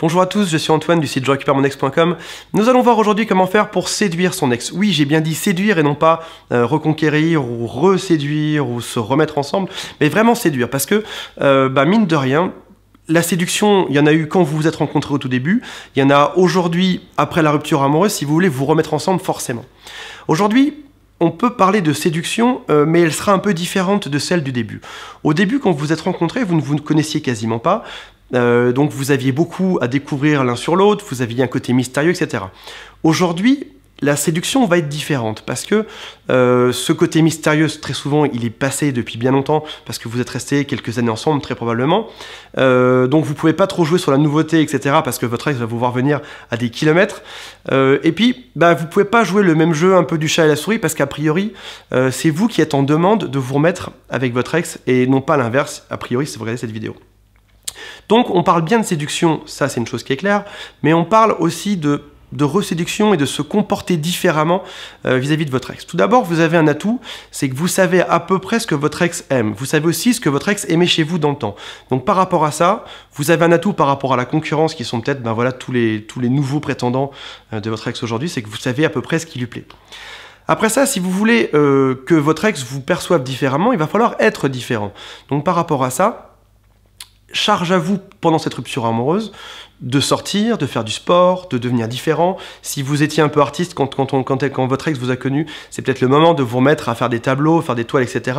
Bonjour à tous, je suis Antoine du site jerécupèremonex.com. Nous allons voir aujourd'hui comment faire pour séduire son ex. Oui, j'ai bien dit séduire et non pas reconquérir ou reséduire ou se remettre ensemble, mais vraiment séduire parce que, mine de rien, la séduction, il y en a eu quand vous vous êtes rencontrés au tout début, il y en a aujourd'hui après la rupture amoureuse si vous voulez vous remettre ensemble forcément. Aujourd'hui, on peut parler de séduction, mais elle sera un peu différente de celle du début. Au début, quand vous vous êtes rencontrés, vous ne vous connaissiez quasiment pas. Donc vous aviez beaucoup à découvrir l'un sur l'autre, vous aviez un côté mystérieux, etc. Aujourd'hui, la séduction va être différente parce que ce côté mystérieux, très souvent, il est passé depuis bien longtemps parce que vous êtes restés quelques années ensemble, très probablement. Donc vous ne pouvez pas trop jouer sur la nouveauté, etc. parce que votre ex va vous voir venir à des kilomètres. Et puis, vous ne pouvez pas jouer le même jeu un peu du chat et la souris parce qu'a priori, c'est vous qui êtes en demande de vous remettre avec votre ex et non pas l'inverse, a priori, si vous regardez cette vidéo. Donc on parle bien de séduction, ça c'est une chose qui est claire, mais on parle aussi de reséduction et de se comporter différemment vis-à-vis de votre ex. Tout d'abord, vous avez un atout, c'est que vous savez à peu près ce que votre ex aime. Vous savez aussi ce que votre ex aimait chez vous dans le temps. Donc par rapport à ça, vous avez un atout par rapport à la concurrence qui sont peut-être tous les nouveaux prétendants de votre ex aujourd'hui, c'est que vous savez à peu près ce qui lui plaît. Après ça, si vous voulez que votre ex vous perçoive différemment, il va falloir être différent. Donc par rapport à ça, charge à vous, pendant cette rupture amoureuse, de sortir, de faire du sport, de devenir différent. Si vous étiez un peu artiste quand votre ex vous a connu, c'est peut-être le moment de vous remettre à faire des tableaux, faire des toiles, etc.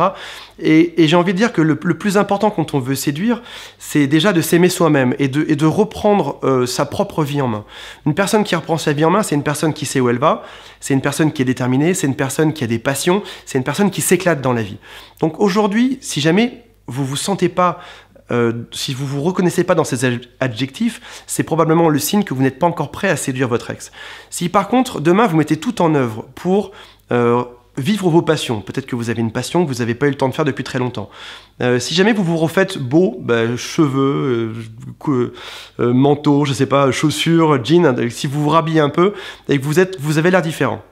Et j'ai envie de dire que le plus important quand on veut séduire, c'est déjà de s'aimer soi-même et de reprendre sa propre vie en main. Une personne qui reprend sa vie en main, c'est une personne qui sait où elle va, c'est une personne qui est déterminée, c'est une personne qui a des passions, c'est une personne qui s'éclate dans la vie. Donc aujourd'hui, si jamais vous vous sentez pas si vous vous reconnaissez pas dans ces adjectifs, c'est probablement le signe que vous n'êtes pas encore prêt à séduire votre ex. Si par contre, demain, vous mettez tout en œuvre pour vivre vos passions, peut-être que vous avez une passion que vous n'avez pas eu le temps de faire depuis très longtemps. Si jamais vous vous refaites beau, cheveux, manteau, je sais pas, chaussures, jeans, si vous vous rhabillez un peu et que vous avez l'air différent.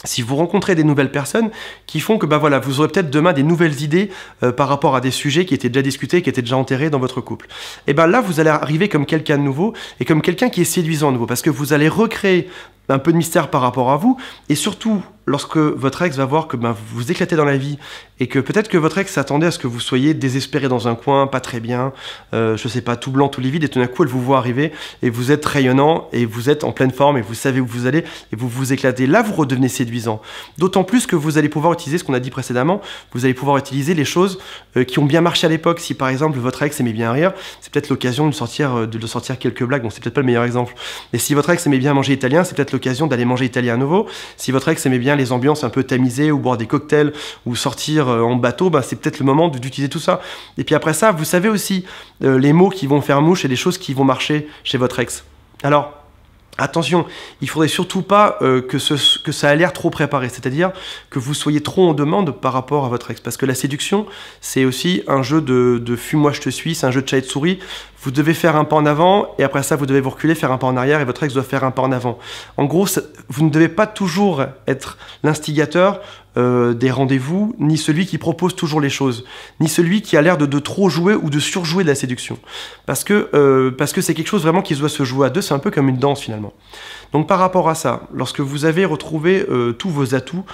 Si vous rencontrez des nouvelles personnes qui font que vous aurez peut-être demain des nouvelles idées par rapport à des sujets qui étaient déjà discutés, qui étaient déjà enterrés dans votre couple. Et là, vous allez arriver comme quelqu'un de nouveau et comme quelqu'un qui est séduisant à nouveau parce que vous allez recréer un peu de mystère par rapport à vous et surtout lorsque votre ex va voir que vous vous éclatez dans la vie et que peut-être que votre ex s'attendait à ce que vous soyez désespéré dans un coin, pas très bien, je sais pas, tout blanc, tout livide, et tout d'un coup elle vous voit arriver et vous êtes rayonnant et vous êtes en pleine forme et vous savez où vous allez et vous vous éclatez. Là, vous redevenez séduisant. D'autant plus que vous allez pouvoir utiliser ce qu'on a dit précédemment, vous allez pouvoir utiliser les choses qui ont bien marché à l'époque. Si par exemple votre ex aimait bien rire, c'est peut-être l'occasion de sortir quelques blagues. Bon, c'est peut-être pas le meilleur exemple. Mais si votre ex aimait bien manger italien, c'est peut-être l'occasion d'aller manger italien à nouveau. Si votre ex aimait bien les ambiances un peu tamisées ou boire des cocktails ou sortir en bateau, c'est peut-être le moment d'utiliser tout ça. Et puis après ça, vous savez aussi les mots qui vont faire mouche et les choses qui vont marcher chez votre ex. Alors, attention, il faudrait surtout pas que ça ait l'air trop préparé, c'est-à-dire que vous soyez trop en demande par rapport à votre ex. Parce que la séduction, c'est aussi un jeu de fuis-moi je te suis, c'est un jeu de chat et de souris. Vous devez faire un pas en avant et après ça, vous devez vous reculer, faire un pas en arrière et votre ex doit faire un pas en avant. En gros, vous ne devez pas toujours être l'instigateur des rendez-vous, ni celui qui propose toujours les choses, ni celui qui a l'air de trop jouer ou de surjouer de la séduction. Parce que c'est quelque chose vraiment qui doit se jouer à deux, c'est un peu comme une danse finalement. Donc par rapport à ça, lorsque vous avez retrouvé tous vos atouts,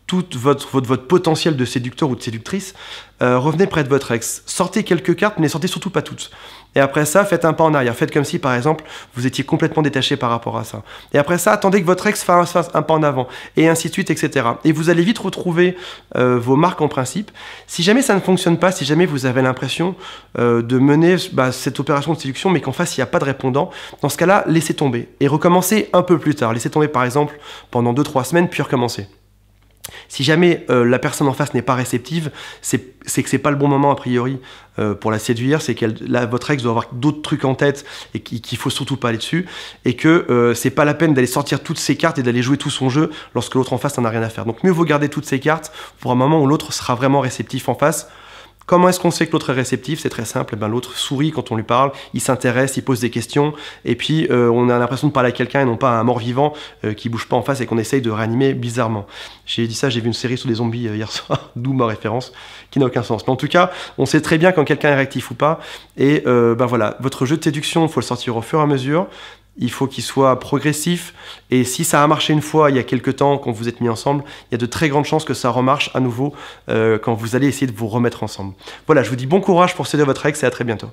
tout votre potentiel de séducteur ou de séductrice, revenez près de votre ex. Sortez quelques cartes, mais sortez surtout pas toutes. Et après ça, faites un pas en arrière. Faites comme si, par exemple, vous étiez complètement détaché par rapport à ça. Et après ça, attendez que votre ex fasse un pas en avant. Et ainsi de suite, etc. Et vous allez vite retrouver vos marques en principe. Si jamais ça ne fonctionne pas, si jamais vous avez l'impression de mener cette opération de séduction, mais qu'en face, il n'y a pas de répondant, dans ce cas-là, laissez tomber. Et recommencez un peu plus tard. Laissez tomber, par exemple, pendant 2-3 semaines, puis recommencez. Si jamais la personne en face n'est pas réceptive, c'est que c'est pas le bon moment a priori pour la séduire, c'est que votre ex doit avoir d'autres trucs en tête et qu'il faut surtout pas aller dessus, et que c'est pas la peine d'aller sortir toutes ses cartes et d'aller jouer tout son jeu lorsque l'autre en face n'en a rien à faire. Donc mieux vaut garder toutes ses cartes pour un moment où l'autre sera vraiment réceptif en face. Comment est-ce qu'on sait que l'autre est réceptif? C'est très simple, eh ben, l'autre sourit quand on lui parle, il s'intéresse, il pose des questions, et puis on a l'impression de parler à quelqu'un et non pas à un mort-vivant qui bouge pas en face et qu'on essaye de réanimer bizarrement. J'ai dit ça, j'ai vu une série sur des zombies hier soir, d'où ma référence, qui n'a aucun sens. Mais en tout cas, on sait très bien quand quelqu'un est réactif ou pas, et ben voilà, votre jeu de séduction, il faut le sortir au fur et à mesure, il faut qu'il soit progressif, et si ça a marché une fois il y a quelques temps quand vous êtes mis ensemble, il y a de très grandes chances que ça remarche à nouveau quand vous allez essayer de vous remettre ensemble. Voilà, je vous dis bon courage pour séduire votre ex et à très bientôt.